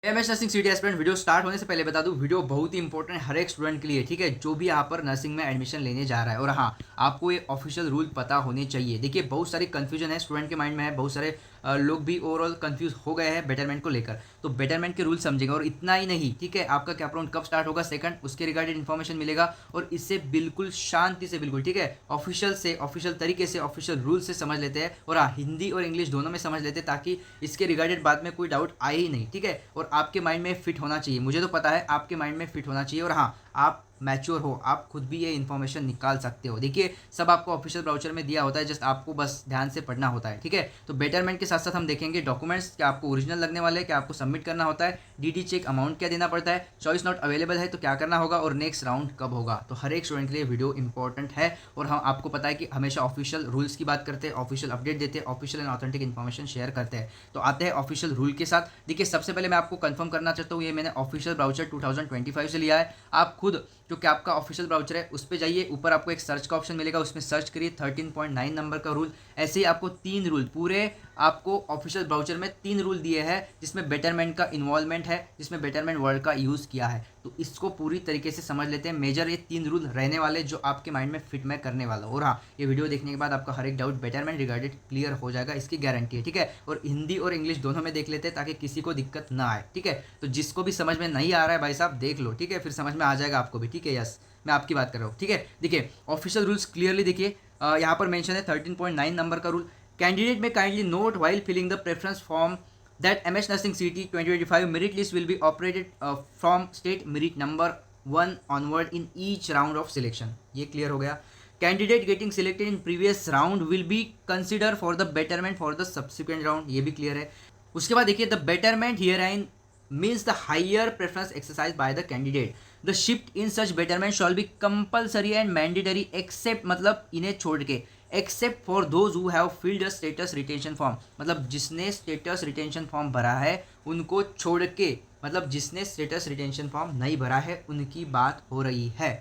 MS nursing सीटी aspirant video start होने से पहले बता दूं, वीडियो बहुत ही इंपॉर्टेंट है हर एक स्टूडेंट के लिए, ठीक है, जो भी यहाँ पर नर्सिंग में एडमिशन लेने जा रहा है। और हाँ, आपको ये ऑफिशियल रूल पता होने चाहिए। देखिए, बहुत सारी कंफ्यूजन है स्टूडेंट के माइंड में है, बहुत सारे लोग भी ओवरऑल कंफ्यूज हो गए हैं बेटरमेंट को लेकर। तो बेटरमेंट के रूल समझेगा, और इतना ही नहीं, ठीक है, आपका कैप राउंड कब स्टार्ट होगा सेकंड, उसके रिगार्डेड इन्फॉर्मेशन मिलेगा। और इससे बिल्कुल शांति से, बिल्कुल ठीक है, ऑफिशियल तरीके से, ऑफिशियल रूल से समझ लेते हैं। और हाँ, हिंदी और इंग्लिश दोनों में समझ लेते हैं, ताकि इसके रिगार्डेड बाद में कोई डाउट आए ही नहीं, ठीक है। और आपके माइंड में फिट होना चाहिए, मुझे तो पता है आपके माइंड में फिट होना चाहिए। और हाँ, आप मैच्योर हो, आप खुद भी ये इन्फॉर्मेशन निकाल सकते हो। देखिए, सब आपको ऑफिशियल ब्राउचर में दिया होता है, जस्ट आपको बस ध्यान से पढ़ना होता है, ठीक है। तो बेटरमेंट के साथ साथ हम देखेंगे डॉक्यूमेंट्स, क्या आपको ओरिजिनल लगने वाले हैं, क्या आपको सबमिट करना होता है, डीडी चेक अमाउंट क्या देना पड़ता है, चॉइस नॉट अवेलेबल है तो क्या करना होगा, और नेक्स्ट राउंड कब होगा। तो हर एक स्टूडेंट के लिए वीडियो इंपॉर्टेंट है। और हम आपको पता है कि हमेशा ऑफिशियल रूल्स की बात करते हैं, ऑफिशियल अपडेट देते हैं, official and authentic information share करते हैं। तो आते हैं ऑफिशियल रूल के साथ। देखिए, सबसे पहले मैं आपको कंफर्म करना चाहता हूँ, ये मैंने ऑफिशियल ब्राउचर 2025 से लिया है। आप खुद जो कि आपका ऑफिशियल ब्राउचर है उस पर जाइए, ऊपर आपको एक सर्च का ऑप्शन मिलेगा, उसमें सर्च करिए 13.9 नंबर का रूल। ऐसे ही आपको 3 रूल पूरे आपको ऑफिशियल ब्राउचर में 3 रूल दिए हैं, जिसमें बेटरमेंट का इन्वॉल्वमेंट है, जिसमें बेटरमेंट वर्ड का यूज़ किया है। तो इसको पूरी तरीके से समझ लेते हैं। मेजर ये 3 रूल रहने वाले जो आपके माइंड में फिट मैं करने वाला हूँ। और हाँ, ये वीडियो देखने के बाद आपका हर एक डाउट बेटरमेंट रिगार्डेड क्लियर हो जाएगा, इसकी गारंटी है, ठीक है। और हिंदी और इंग्लिश दोनों में देख लेते हैं, ताकि किसी को दिक्कत ना आए, ठीक है। तो जिसको भी समझ में नहीं आ रहा है भाई साहब, देख लो, ठीक है, फिर समझ में आ जाएगा आपको भी, ठीक है। यस, मैं आपकी बात कर रहा हूँ, ठीक है। देखिए, ऑफिशियल रूल्स क्लियरली देखिए, यहाँ पर मेंशन है 13.9 नंबर का रूल। कैंडिडेट में kindly note while filling the preference form that MS Nursing CT 2025 merit list will be operated from state merit number 1 onward in each round of selection। ये clear हो गया। Candidate getting selected in previous round will be consider for the betterment for the subsequent round, ये भी clear है। उसके बाद देखिए, the betterment here in means the higher preference exercised by the candidate. The shift in such betterment shall be compulsory and mandatory except, मतलब इन्हें छोड़ के, except for those who have filled a status retention form, मतलब जिसने status retention form भरा है उनको छोड़ के, मतलब जिसने status retention form नहीं भरा है उनकी बात हो रही है।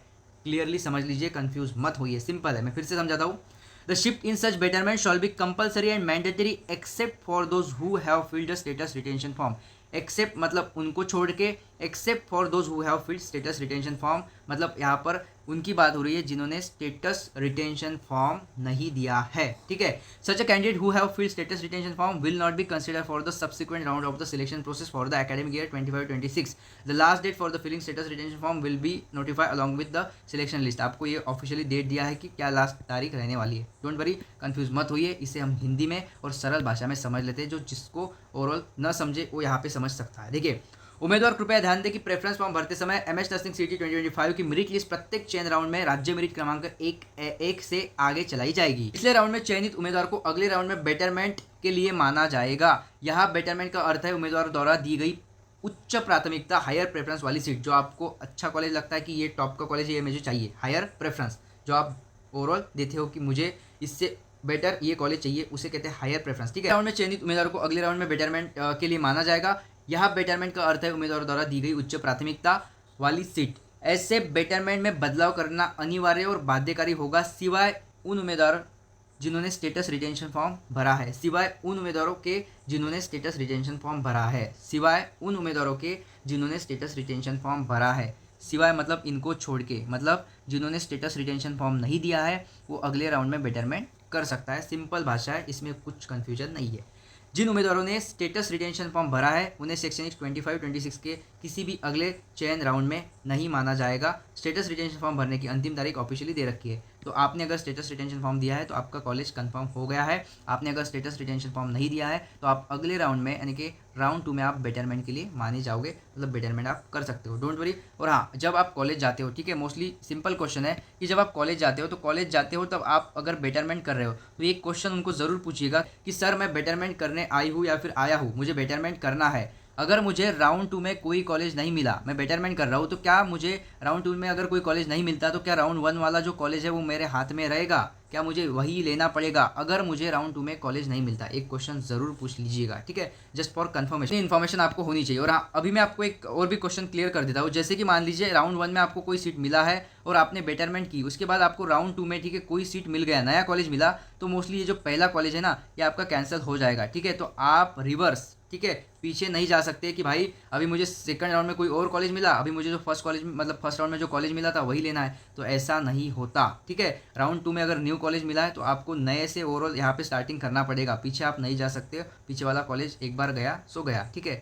क्लियरली समझ लीजिए, कंफ्यूज मत होइए, सिंपल है। मैं फिर से समझाता हूँ। The shift in such betterment shall be compulsory and mandatory except for those who have filled a status retention form। Except मतलब उनको छोड़ के, except for those who have filled status retention form, मतलब यहाँ पर उनकी बात हो रही है जिन्होंने स्टेटस रिटेंशन फॉर्म नहीं दिया है, ठीक है। Such a candidate who have filled status retention form will not be consider for the subsequent round of the selection process for the academic year 25-26। The last date for the filling status retention form will be notify along with the selection list. आपको ये officially date दिया है कि क्या last तारीख रहने वाली है। डोंट वरी, कंफ्यूज मत होइए, इसे हम हिंदी में और सरल भाषा में समझ लेते हैं, जो जिसको ओवरऑल न समझे वो यहाँ पे समझ सकता है। देखिए, उम्मीदवार कृपया ध्यान दें कि प्रेफरेंस फॉर्म भरते समय एमएस नर्सिंग सीटी 2025 की मेरिट लिस्ट प्रत्येक चयन राउंड में राज्य मेरिट क्रमांक एक से आगे चलाई जाएगी। पिछले राउंड में चयनित उम्मीदवार को अगले राउंड में बेटरमेंट के लिए माना जाएगा। यहाँ बेटरमेंट का अर्थ है उम्मीदवार द्वारा दी गई उच्च प्राथमिकता, हायर प्रेफरेंस वाली सीट, जो आपको अच्छा कॉलेज लगता है कि ये टॉप का कॉलेज है, ये मुझे चाहिए, हायर प्रेफरेंस जो आप ओवरऑल देते हो कि मुझे इससे बेटर ये कॉलेज चाहिए, उसे कहते हैं हायर प्रेफरेंस, ठीक है। राउंड में चयनित उम्मीदवार को अगले राउंड में बेटरमेंट के लिए माना जाएगा। यहाँ बेटरमेंट का अर्थ है उम्मीदवार द्वारा दी गई उच्च प्राथमिकता वाली सीट। ऐसे बेटरमेंट में बदलाव करना अनिवार्य और बाध्यकारी होगा, सिवाय उन उम्मीदवार जिन्होंने स्टेटस रिटेंशन फॉर्म भरा है, सिवाय उन उम्मीदवारों के जिन्होंने स्टेटस रिटेंशन फॉर्म भरा है, सिवाय उन उम्मीदवारों के जिन्होंने स्टेटस रिटेंशन फॉर्म भरा है। सिवाय मतलब इनको छोड़ के, मतलब जिन्होंने स्टेटस रिटेंशन फॉर्म नहीं दिया है वो अगले राउंड में बेटरमेंट कर सकता है। सिंपल भाषा है, इसमें कुछ कन्फ्यूजन नहीं है। जिन उम्मीदवारों ने स्टेटस रिटेंशन फॉर्म भरा है उन्हें सेक्शन 25-26 के किसी भी अगले चयन राउंड में नहीं माना जाएगा। स्टेटस रिटेंशन फॉर्म भरने की अंतिम तारीख ऑफिशियली दे रखी है। तो आपने अगर स्टेटस रिटेंशन फॉर्म दिया है तो आपका कॉलेज कंफर्म हो गया है। आपने अगर स्टेटस रिटेंशन फॉर्म नहीं दिया है तो आप अगले राउंड में, यानी कि राउंड 2 में आप बेटरमेंट के लिए माने जाओगे, मतलब बेटरमेंट आप कर सकते हो, डोंट वरी। और हाँ, जब आप कॉलेज जाते हो, ठीक है, मोस्टली सिंपल क्वेश्चन है कि जब आप कॉलेज जाते हो तो कॉलेज जाते हो तब आप अगर बेटरमेंट कर रहे हो तो एक क्वेश्चन उनको ज़रूर पूछिएगा कि सर मैं बेटरमेंट करने आई हूँ या फिर आया हूँ, मुझे बेटरमेंट करना है। अगर मुझे राउंड 2 में कोई कॉलेज नहीं मिला, मैं बेटरमेंट कर रहा हूँ, तो क्या मुझे राउंड 2 में अगर कोई कॉलेज नहीं मिलता तो क्या राउंड 1 वाला जो कॉलेज है वो मेरे हाथ में रहेगा, क्या मुझे वही लेना पड़ेगा अगर मुझे राउंड 2 में कॉलेज नहीं मिलता? एक क्वेश्चन जरूर पूछ लीजिएगा, ठीक है, जस्ट फॉर कंफर्मेशन। इन्फॉर्मेशन आपको होनी चाहिए। और हाँ, अभी मैं आपको एक और भी क्वेश्चन क्लियर कर देता हूँ। जैसे कि मान लीजिए राउंड 1 में आपको कोई सीट मिला है और आपने बेटरमेंट की, उसके बाद आपको राउंड 2 में, ठीक है, कोई सीट मिल गया, नया कॉलेज मिला, तो मोस्टली ये जो पहला कॉलेज है ना, ये आपका कैंसिल हो जाएगा, ठीक है। तो आप रिवर्स ठीक है, पीछे नहीं जा सकते कि भाई अभी मुझे सेकंड राउंड में कोई और कॉलेज मिला, अभी मुझे जो फर्स्ट कॉलेज मतलब फर्स्ट राउंड में जो कॉलेज मिला था वही लेना है, तो ऐसा नहीं होता। ठीक है, राउंड 2 में अगर न्यू कॉलेज मिला है तो आपको नए से ओवरऑल यहाँ पे स्टार्टिंग करना पड़ेगा, पीछे आप नहीं जा सकते, पीछे वाला कॉलेज एक बार गया सो गया। ठीक है,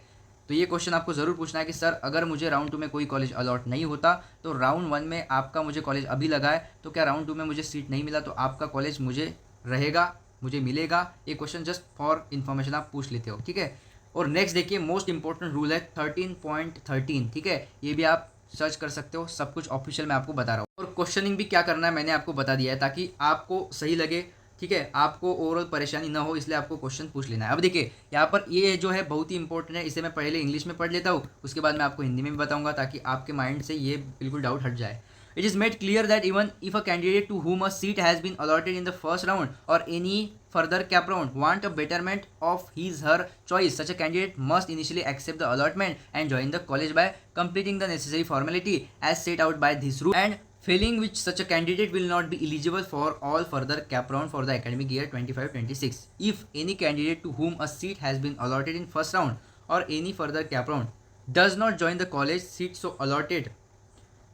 तो ये क्वेश्चन आपको ज़रूर पूछना है कि सर अगर मुझे राउंड 2 में कोई कॉलेज अलॉट नहीं होता तो राउंड 1 में आपका मुझे कॉलेज अभी लगा है, तो क्या राउंड 2 में मुझे सीट नहीं मिला तो आपका कॉलेज मुझे रहेगा, मुझे मिलेगा? ये क्वेश्चन जस्ट फॉर इन्फॉर्मेशन आप पूछ लेते हो। ठीक है, और नेक्स्ट देखिए मोस्ट इंपॉर्टेंट रूल है 13.13। ठीक है, ये भी आप सर्च कर सकते हो, सब कुछ ऑफिशियल मैं आपको बता रहा हूँ। और क्वेश्चनिंग भी क्या करना है मैंने आपको बता दिया है ताकि आपको सही लगे। ठीक है, आपको ओवरऑल परेशानी ना हो इसलिए आपको क्वेश्चन पूछ लेना है। अब देखिए यहाँ पर ये जो है बहुत ही इंपॉर्टेंट है, इसे मैं पहले इंग्लिश में पढ़ लेता हूँ, उसके बाद मैं आपको हिंदी में भी बताऊंगा ताकि आपके माइंड से ये बिल्कुल डाउट हट जाए। It is made clear that even if a candidate to whom a seat has been allotted in the first round or any further cap round want a betterment of his her choice, such a candidate must initially accept the allotment and join the college by completing the necessary formality as set out by this rule, and failing which such a candidate will not be eligible for all further cap round for the academic year 25-26. If any candidate to whom a seat has been allotted in first round or any further cap round does not join the college seat so allotted,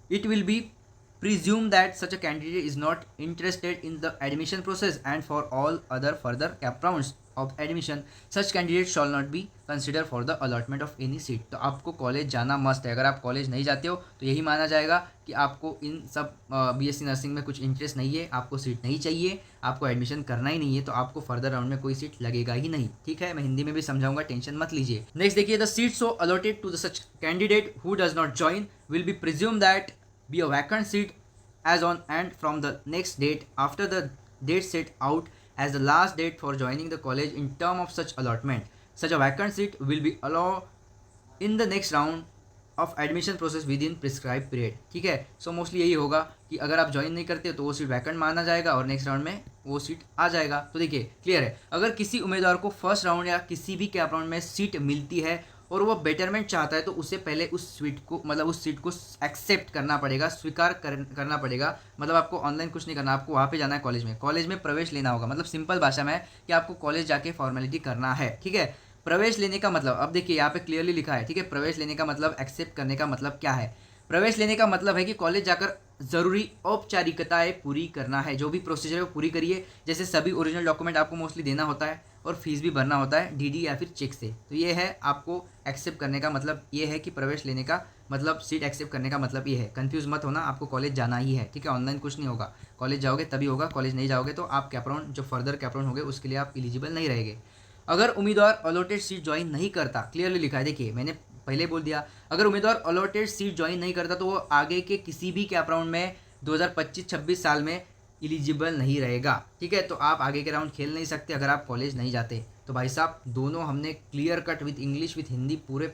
it will be presume that such a candidate is not interested in the admission process, and for all other further cap rounds of admission such candidate shall not be considered for the allotment of any seat। तो आपको college जाना must है, अगर आप college नहीं जाते हो तो यही माना जाएगा कि आपको इन सब बीएससी नर्सिंग में कुछ इंटरेस्ट नहीं है, आपको सीट नहीं चाहिए, आपको एडमिशन करना ही नहीं है, तो आपको फर्दर राउंड में कोई सीट लगेगा ही नहीं। ठीक है, मैं हिंदी में भी समझाऊंगा, टेंशन मत लीजिए। नेक्स्ट देखिए, the seat so allotted to the such candidate who does not join will be presume that be a vacant seat as on and from the next date after the date set out as the last date for joining the college in term of such allotment. Such a vacant seat will be allowed in the next round of admission process within prescribed period। ठीक है, so mostly यही होगा कि अगर आप join नहीं करते तो वो सीट वैकेंट माना जाएगा और नेक्स्ट राउंड में वो सीट आ जाएगा। तो देखिए क्लियर है, अगर किसी उम्मीदवार को फर्स्ट राउंड या किसी भी कैप राउंड में सीट मिलती है और वो बेटरमेंट चाहता है तो उससे पहले उस सीट को मतलब उस सीट को एक्सेप्ट करना पड़ेगा, स्वीकार करना पड़ेगा। मतलब आपको ऑनलाइन कुछ नहीं करना, आपको वहाँ पे जाना है कॉलेज में प्रवेश लेना होगा। मतलब सिंपल भाषा में है कि आपको कॉलेज जाके फॉर्मेलिटी करना है। ठीक है, प्रवेश लेने का मतलब अब देखिए यहाँ पे क्लियरली लिखा है। ठीक है, प्रवेश लेने का मतलब एक्सेप्ट करने का मतलब क्या है? प्रवेश लेने का मतलब है कि कॉलेज जाकर ज़रूरी औपचारिकताएं पूरी करना है, जो भी प्रोसीजर है वो पूरी करिए। जैसे सभी ओरिजिनल डॉक्यूमेंट आपको मोस्टली देना होता है और फीस भी भरना होता है डीडी या फिर चेक से। तो ये है आपको एक्सेप्ट करने का मतलब, ये है कि प्रवेश लेने का मतलब सीट एक्सेप्ट करने का मतलब ये है। कंफ्यूज मत होना, आपको कॉलेज जाना ही है। ठीक है, ऑनलाइन कुछ नहीं होगा, कॉलेज जाओगे तभी होगा, कॉलेज नहीं जाओगे तो आप कैपराउंड जो फर्दर कैपराउंड होंगे उसके लिए आप एलिजिबल नहीं रहेंगे। अगर उम्मीदवार अलॉटेड सीट ज्वाइन नहीं करता, क्लियरली लिखा है, देखिए मैंने पहले बोल दिया, अगर उम्मीदवार अलॉटेड सीट ज्वाइन नहीं करता तो वो आगे के किसी भी कैप राउंड में 2025-26 साल में एलिजिबल नहीं रहेगा। ठीक है, तो आप आगे के राउंड खेल नहीं सकते अगर आप कॉलेज नहीं जाते। तो भाई साहब दोनों हमने clear cut with English with Hindi पूरे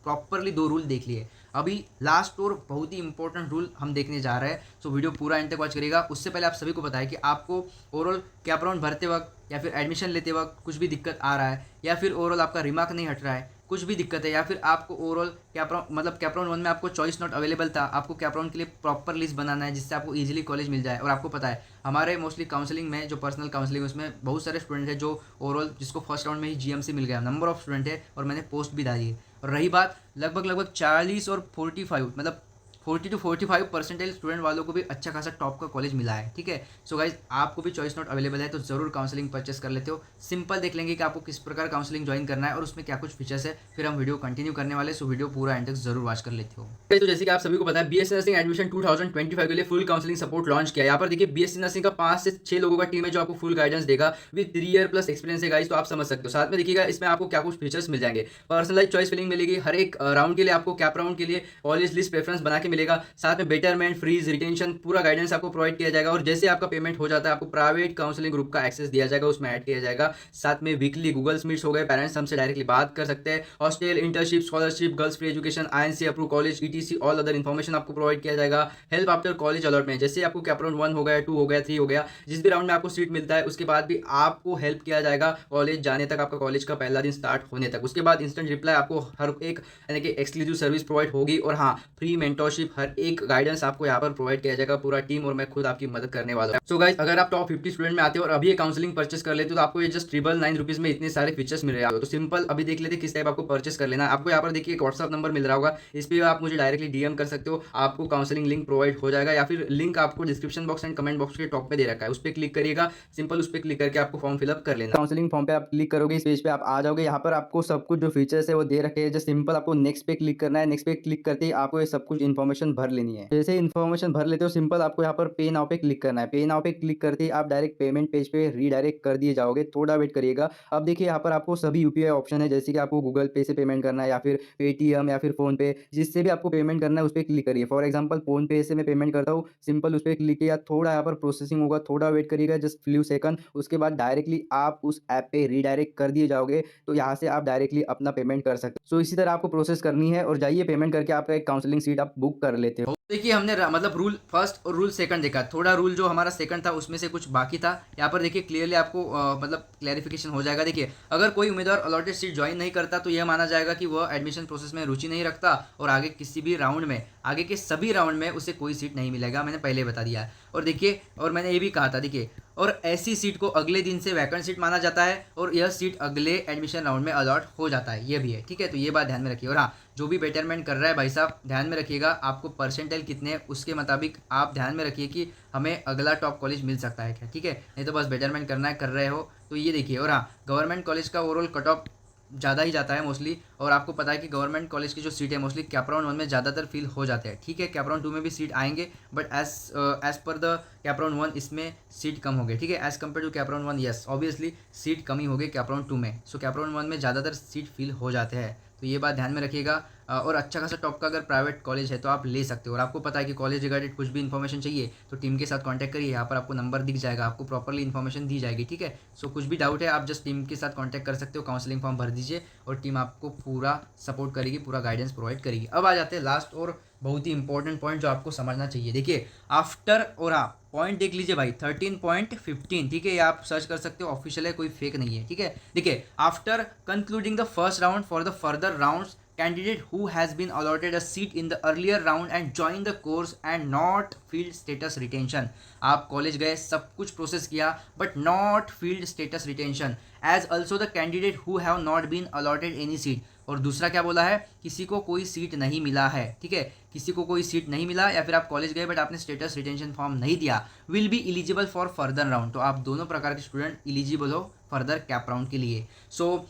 प्रॉपरली 2 रूल देख लिए। अभी लास्ट और बहुत ही इंपॉर्टेंट रूल हम देखने जा रहे हैं, सो वीडियो पूरा एंड तक वॉच करिएगा। उससे पहले आप सभी को पता है कि आपको ओवरऑल कैप राउंड भरते वक्त या फिर एडमिशन लेते वक्त कुछ भी दिक्कत आ रहा है या फिर ओवरऑल आपका रिमार्क नहीं हट रहा है, कुछ भी दिक्कत है, या फिर आपको ओवरऑल कैप राउंड 1 में आपको चॉइस नॉट अवेलेबल था, आपको कैप राउंड के लिए प्रॉपर लिस्ट बनाना है जिससे आपको इजीली कॉलेज मिल जाए। और आपको पता है हमारे मोस्टली काउंसलिंग में जो पर्सनल काउंसलिंग है उसमें बहुत सारे स्टूडेंट हैं जो ओवरऑल जिसको फर्स्ट राउंड में ही जीएमसी मिल गया, नंबर ऑफ स्टूडेंट है और मैंने पोस्ट भी डाली है। और रही बात लगभग 40 और 45 मतलब 40 to 45% स्टूडेंट वालों को भी अच्छा खासा टॉप का कॉलेज मिला है। ठीक है, सो गाइज आपको भी चॉइस नोट अवेलेबल है तो जरूर काउंसलिंग परचेस कर लेते हो। सिंपल देख लेंगे कि आपको किस प्रकार काउंसलिंग ज्वाइन करना है और उसमें क्या कुछ फीचर्स है, फिर हम वीडियो कंटिन्यू करने वाले, सो वीडियो पूरा एंड तक जरूर वॉच कर लेते हो। तो जैसे कि आप सभी को पता है बीएससी नर्सिंग एडमिशन 2025 के लिए फुल काउंसलिंग सपोर्ट लॉन्च किया। यहाँ पर देखिए बीएससी नर्सिंग का 5 से 6 लोगों का टीम है जो आपको फुल गाइडेंस देगा विद 3 ईयर प्लस एक्सपीरियंस है गाइज, तो आप समझ सकते हो। साथ में देखिएगा इसमें आपको क्या कुछ फीचर्स मिल जाएंगे, पर्सनलाइज चॉइस फिलिंग मिलेगी, हर एक राउंड के लिए आपको कैप राउंड के लिए कॉलेज लिस्ट प्रेफरेंस बना के मिलेगा, साथ में बेटरमेंट फ्रीज रिटेंशन पूरा गाइडेंस आपको प्रोवाइड किया जाएगा। और जैसे आपका पेमेंट हो जाता है आपको प्राइवेट काउंसलिंग ग्रुप का एक्सेस दिया जाएगा, उसमें ऐड किया जाएगा। साथ में वीकली गूगल मीट्स हो गए, पेरेंट्स हमसे डायरेक्टली बात कर सकते हैं, hostel internship scholarship girls free education INC approve college etc all other information आपको प्रोवाइड किया जाएगा। हेल्प आफ्टर कॉलेज अलॉटमेंट, जैसे आपको कैप राउंड 1 हो गया 2 हो गया 3 हो गया, जिस भी राउंड में आपको सीट मिलता है उसके बाद भी आपको हेल्प किया जाएगा कॉलेज जाने तक, आपका कॉलेज का पहला दिन स्टार्ट होने तक। उसके बाद इंस्टेंट रिप्लाई आपको हर एक यानी कि एक्सक्लूसिव सर्विस प्रोवाइड होगी। और हाँ, फ्री मेंटरशिप स्कॉलरशिप, हर एक गाइडेंस आपको यहाँ पर प्रोवाइड किया जाएगा, पूरा टीम और मैं खुद आपकी मदद करने वाला हूँ। सो गाइस, अगर आप टॉप 50 स्टूडेंट में आते हो और अभी ये काउंसलिंग परचेस कर लेते हो तो आपको ये जस्ट 999 रुपीज में इतने सारे फीचर्स मिल रहे हैं। तो सिंपल अभी देख लेते किस टाइप आपको परचेस कर लेना है। आपको यहाँ पर देखिए एक व्हाट्सअप नंबर मिल रहा होगा, इस पर आप मुझे डायरेक्टली डीएम कर सकते हो, आपको काउंसलिंग लिंक प्रोवाइड हो जाएगा, या फिर लिंक आपको description box and comment box के टॉप पे दे रखा है, उस पर क्लिक करिएगा। सिंपल उस पर क्लिक करके आपको फॉर्म फिलअप कर लेना। काउंसलिंग फॉर्म पे आप क्लिक करोगे, इस पेज पे आप आ जाओगे। यहाँ पर आपको सब कुछ जो फीचर्स है वो दे रखे हैं, जस्ट सिंपल आपको नेक्स्ट पे क्लिक करना है। नेक्स्ट पे क्लिक करते ही आपको ये सब कुछ इन्फॉर्मेशन भर लेनी है। जैसे इन्फॉर्मेशन भर लेते हो सिंपल आपको यहाँ पर पे नाउ पे क्लिक करना है। पे नाउ पे क्लिक करते ही आप डायरेक्ट पेमेंट पेज पे रीडायरेक्ट कर दिए जाओगे। थोड़ा वेट करिएगा। अब देखिए यहाँ पर आपको सभी यूपीआई ऑप्शन है, जैसे कि आपको गूगल पे से पेमेंट करना है या फिर पेटीएम या फिर फोन पे, जिससे भी आपको पेमेंट करना है उस पर क्लिक करिए। फॉर एग्जाम्पल फोन पे से मैं पेमेंट करता हूँ, सिंपल उस पर क्लिक किया, थोड़ा यहाँ पर प्रोसेसिंग होगा, थोड़ा वेट करिएगा, जस्ट फ्यू सेकंड। उसके बाद डायरेक्टली आप उस ऐप पे रीडायरेक्ट कर दिए जाओगे, तो यहाँ से आप डायरेक्टली अपना पेमेंट कर सकते हो। सो इसी तरह आपको प्रोसेस करनी है और जाइए पेमेंट करके आपका एक काउंसलिंग सीट आप बुक कर लेते हो। देखिए हमने मतलब रूल फर्स्ट और रूल सेकंड देखा, थोड़ा रूल जो हमारा सेकंड था उसमें से कुछ बाकी था। यहाँ पर देखिए क्लियरली आपको मतलब क्लैरिफिकेशन हो जाएगा। देखिए अगर कोई उम्मीदवार अलॉटेड सीट ज्वाइन नहीं करता तो यह माना जाएगा कि वह एडमिशन प्रोसेस में रुचि नहीं रखता और आगे किसी भी राउंड में, आगे के सभी राउंड में उसे कोई सीट नहीं मिलेगा। मैंने पहले बता दिया है। और देखिए, और मैंने ये भी कहा था, देखिए, और ऐसी सीट को अगले दिन से वैकेंट सीट माना जाता है और यह सीट अगले एडमिशन राउंड में अलॉट हो जाता है, ये भी है। ठीक है, तो ये बात ध्यान में रखिए। और हाँ, जो भी बेटरमेंट कर रहा है भाई साहब, ध्यान में रखिएगा आपको परसेंटाइल कितने हैं उसके मुताबिक आप ध्यान में रखिए कि हमें अगला टॉप कॉलेज मिल सकता है क्या। ठीक है, नहीं तो बस बेटरमेंट करना है, कर रहे हो तो ये देखिए। और हाँ, गवर्नमेंट कॉलेज का ओवरऑल कट ऑफ ज़्यादा ही जाता है मोस्टली, और आपको पता है कि गवर्नमेंट कॉलेज की जो सीट है मोस्टली कैपराउंड 1 में ज़्यादातर फिल हो जाते हैं। ठीक है, कैपराउंड 2 में भी सीट आएंगे, but as per the cap round 1 इसमें सीट कम हो गई। ठीक है, as compare to cap round 1, yes obviously seat कमी हो गई कैपराउंड 2 में। सो कैपराउंड 1 में ज़्यादातर सीट फिल हो जाते हैं, तो ये बात ध्यान में रखिएगा। और अच्छा खासा टॉप का अगर प्राइवेट कॉलेज है तो आप ले सकते हो। और आपको पता है कि कॉलेज रिगार्डेड कुछ भी इन्फॉर्मेशन चाहिए तो टीम के साथ कांटेक्ट करिए, यहाँ पर आपको नंबर दिख जाएगा, आपको प्रॉपरली इन्फॉर्मेशन दी जाएगी। ठीक है, सो कुछ भी डाउट है आप जस्ट टीम के साथ कांटेक्ट कर सकते हो, काउंसलिंग फॉर्म भर दीजिए और टीम आपको पूरा सपोर्ट करेगी, पूरा गाइडेंस प्रोवाइड करेगी। अब आ जाते हैं लास्ट और बहुत ही इंपॉर्टेंट पॉइंट जो आपको समझना चाहिए। देखिए आफ्टर, और हाँ पॉइंट देख लीजिए भाई 13.15, ठीक है, ये आप सर्च कर सकते हो, ऑफिशियल है, कोई फेक नहीं है। ठीक है, देखिए after concluding the first round for the further rounds, candidate who has been allotted a seat in the earlier round and joined the course and not field status retention, आप college गए, सब कुछ process किया, but not filled status retention, as also the candidate who have not been allotted any seat. और दूसरा क्या बोला है, किसी को कोई सीट नहीं मिला है। ठीक है, किसी को कोई सीट नहीं मिला, या फिर आप कॉलेज गए बट आपने स्टेटस रिटेंशन फॉर्म नहीं दिया, will be eligible for further round. तो आप दोनों प्रकार के स्टूडेंट इलिजिबल हो फर्दर कैप राउंड के लिए। So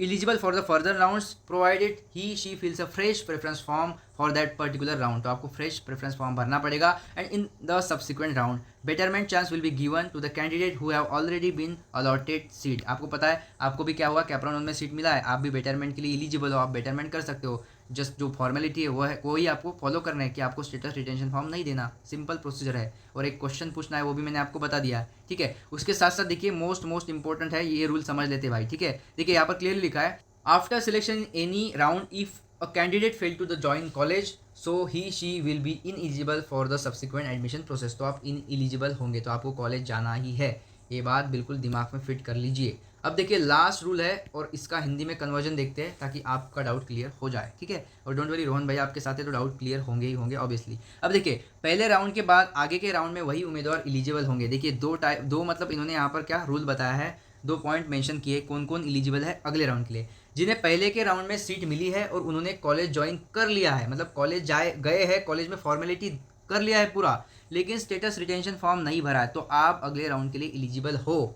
eligible for the further rounds provided he she fills a fresh preference form for that particular round. तो आपको फ्रेश प्रेफरेंस फॉर्म भरना पड़ेगा। And in the subsequent round betterment chance will be given to the candidate who have already been allotted seat. आपको पता है, आपको भी क्या हुआ, कैप राउंड में सीट मिला है, आप भी बेटरमेंट के लिए इलिजिबल हो, आप बेटरमेंट कर सकते हो। जस्ट जो फॉर्मेलिटी है वो है, वही आपको फॉलो करना है कि आपको स्टेटस रिटेंशन फॉर्म नहीं देना, सिंपल प्रोसीजर है। और एक क्वेश्चन पूछना है, वो भी मैंने आपको बता दिया। ठीक है, उसके साथ साथ देखिए मोस्ट इंपॉर्टेंट है, ये रूल समझ लेते भाई। ठीक है, देखिए यहाँ पर क्लियरली लिखा है, after selection in any round if a candidate fail to the join college so he she will be ineligible for the subsequent admission process. तो आप इनएलिजिबल होंगे, तो आपको कॉलेज जाना ही है, ये बात बिल्कुल दिमाग में फिट कर लीजिए। अब देखिए लास्ट रूल है और इसका हिंदी में कन्वर्जन देखते हैं ताकि आपका डाउट क्लियर हो जाए। ठीक है, और डोंट वरी, रोहन भाई आपके साथ है तो डाउट क्लियर होंगे ही होंगे ऑब्वियसली। अब देखिए पहले राउंड के बाद आगे के राउंड में वही उम्मीदवार इलिजिबल होंगे। देखिए दो मतलब इन्होंने यहाँ पर क्या रूल बताया है, 2 पॉइंट मेंशन किए कौन कौन इलिजिबल है अगले राउंड के लिए। जिन्हें पहले के राउंड में सीट मिली है और उन्होंने कॉलेज ज्वाइन कर लिया है, मतलब कॉलेज गए हैं, कॉलेज में फॉर्मेलिटी कर लिया है पूरा, लेकिन स्टेटस रिटेंशन फॉर्म नहीं भरा है, तो आप अगले राउंड के लिए इलिजिबल हो।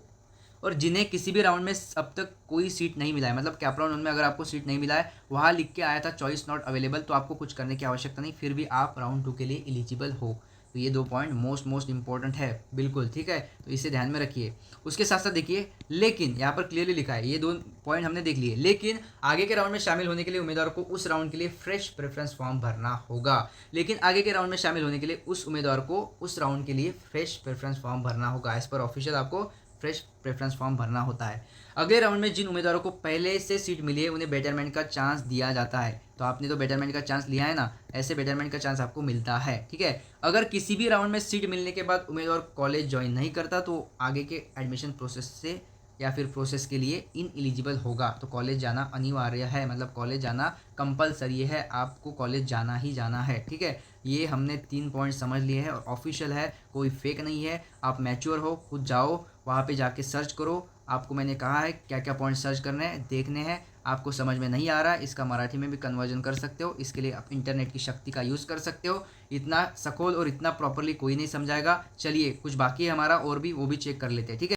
और जिन्हें किसी भी राउंड में अब तक कोई सीट नहीं मिला है, मतलब कैप राउंड में अगर आपको सीट नहीं मिला है, वहाँ लिख के आया था चॉइस नॉट अवेलेबल, तो आपको कुछ करने की आवश्यकता नहीं, फिर भी आप राउंड 2 के लिए एलिजिबल हो। तो ये 2 पॉइंट मोस्ट इंपॉर्टेंट है बिल्कुल। ठीक है, तो इसे ध्यान में रखिए। उसके साथ साथ देखिए, लेकिन यहाँ पर क्लियरली लिखा है, ये 2 पॉइंट हमने देख लिए, लेकिन आगे के राउंड में शामिल होने के लिए उम्मीदवार को उस राउंड के लिए फ्रेश प्रेफरेंस फॉर्म भरना होगा। लेकिन आगे के राउंड में शामिल होने के लिए उस उम्मीदवार को उस राउंड के लिए फ्रेश प्रेफरेंस फॉर्म भरना होगा। एज पर ऑफिशियल आपको फ्रेश प्रेफरेंस फॉर्म भरना होता है। अगले राउंड में जिन उम्मीदवारों को पहले से सीट मिली है उन्हें बेटरमेंट का चांस दिया जाता है। तो आपने तो बेटरमेंट का चांस लिया है ना, ऐसे बेटरमेंट का चांस आपको मिलता है। ठीक है, अगर किसी भी राउंड में सीट मिलने के बाद उम्मीदवार कॉलेज ज्वाइन नहीं करता तो आगे के एडमिशन प्रोसेस से या फिर प्रोसेस के लिए इन एलिजिबल होगा तो कॉलेज जाना अनिवार्य है, मतलब कॉलेज जाना कंपलसरी है, आपको कॉलेज जाना ही जाना है। ठीक है, ये हमने 3 पॉइंट समझ लिए हैं और ऑफिशियल है, कोई फेक नहीं है। आप मैच्योर हो, खुद जाओ वहाँ पे जाके सर्च करो। आपको मैंने कहा है क्या क्या पॉइंट सर्च करने हैं, देखने हैं। आपको समझ में नहीं आ रहा है, इसका मराठी में भी कन्वर्जन कर सकते हो, इसके लिए आप इंटरनेट की शक्ति का यूज़ कर सकते हो। इतना सखोल और इतना प्रॉपरली कोई नहीं समझाएगा। चलिए कुछ बाकी है हमारा और भी, वो भी चेक कर लेते हैं। ठीक है,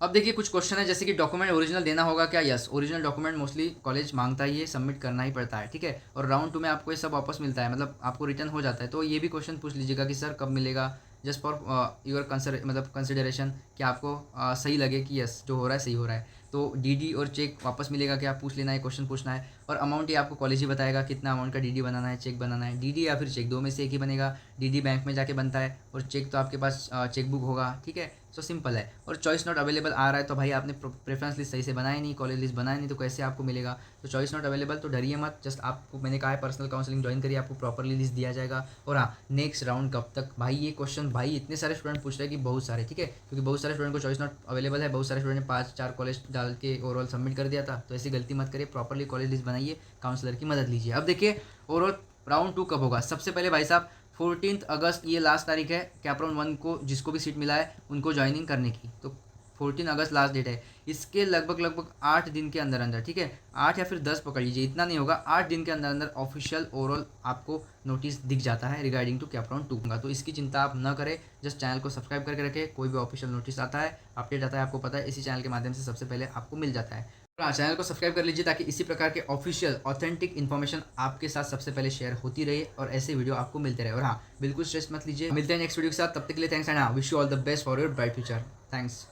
अब देखिए कुछ क्वेश्चन है जैसे कि डॉक्यूमेंट ओरिजिनल देना होगा क्या? Yes, original document mostly college मांगता ही है, सबमिट करना ही पड़ता है। ठीक है, और राउंड 2 में आपको ये सब वापस मिलता है, मतलब आपको रिटर्न हो जाता है। तो ये भी क्वेश्चन पूछ लीजिएगा कि सर कब मिलेगा, जस्ट फॉर योर कंसिडरेशन कि आपको सही लगे कि यस जो हो रहा है सही हो रहा है। तो डीडी और चेक वापस मिलेगा क्या, पूछ लेना है, क्वेश्चन पूछना है। और अमाउंट ये आपको कॉलेज ही बताएगा कितना अमाउंट का डीडी बनाना है, चेक बनाना है। डीडी या फिर चेक, दो में से एक ही बनेगा। डीडी बैंक में जाके बनता है और चेक तो आपके पास चेकबुक होगा। ठीक है, सो सिंपल है। और चॉइस नॉट अवेलेबल आ रहा है तो भाई आपने प्रेफरेंस लिस्ट सही से बनाया नहीं, कॉलेज लिस्ट बनाया नहीं, तो कैसे आपको मिलेगा? तो चॉइस नॉट अवेलेबल तो डरिए मत, जस्ट आपको मैंने कहा है पर्सनल काउंसलिंग ज्वाइन करिए, आपको प्रॉपरली लिस्ट दिया जाएगा। और हाँ, नेक्स्ट राउंड कब तक? भाई ये क्वेश्चन भाई इतने सारे स्टूडेंट पूछ रहे हैं कि बहुत सारे। ठीक है, क्योंकि बहुत सारे स्टूडेंट को चॉइस नॉट अवेलेबल है, बहुत सारे स्टूडेंट ने 5-4 कॉलेज डाल के ओवरऑल सबमिट कर दिया था। तो ऐसी गलती मत करिए, प्रॉपरली कॉलेज लिस्ट बनाइए, काउंसलर की मदद लीजिए। अब देखिए ओवरऑल राउंड 2 कब होगा? सबसे पहले भाई साहब 14 अगस्त ये लास्ट तारीख है कैप राउंड 1 को जिसको भी सीट मिला है उनको ज्वाइनिंग करने की। तो 14 अगस्त लास्ट डेट है। इसके लगभग 8 दिन के अंदर अंदर, ठीक है, 8 या फिर 10 पकड़ लीजिए, इतना नहीं होगा, 8 दिन के अंदर अंदर ऑफिशियल ओवरऑल आपको नोटिस दिख जाता है रिगार्डिंग टू कैप राउंड 2 का। तो इसकी चिंता आप न करें, जस्ट चैनल को सब्सक्राइब करके रखें। कोई भी ऑफिशियल नोटिस आता है, अपडेट आता है, आपको पता है इसी चैनल के माध्यम से सबसे पहले आपको मिल जाता है। हाँ, चैनल को सब्सक्राइब कर लीजिए ताकि इसी प्रकार के ऑफिशियल ऑथेंटिक इन्फॉर्मेशन आपके साथ सबसे पहले शेयर होती रहे और ऐसे वीडियो आपको मिलते रहे। और हाँ, बिल्कुल स्ट्रेस मत लीजिए, मिलते हैं नेक्स्ट वीडियो के साथ, तब तक के लिए थैंक्स एंड हाँ, wish you all the best for your bright future. Thanks.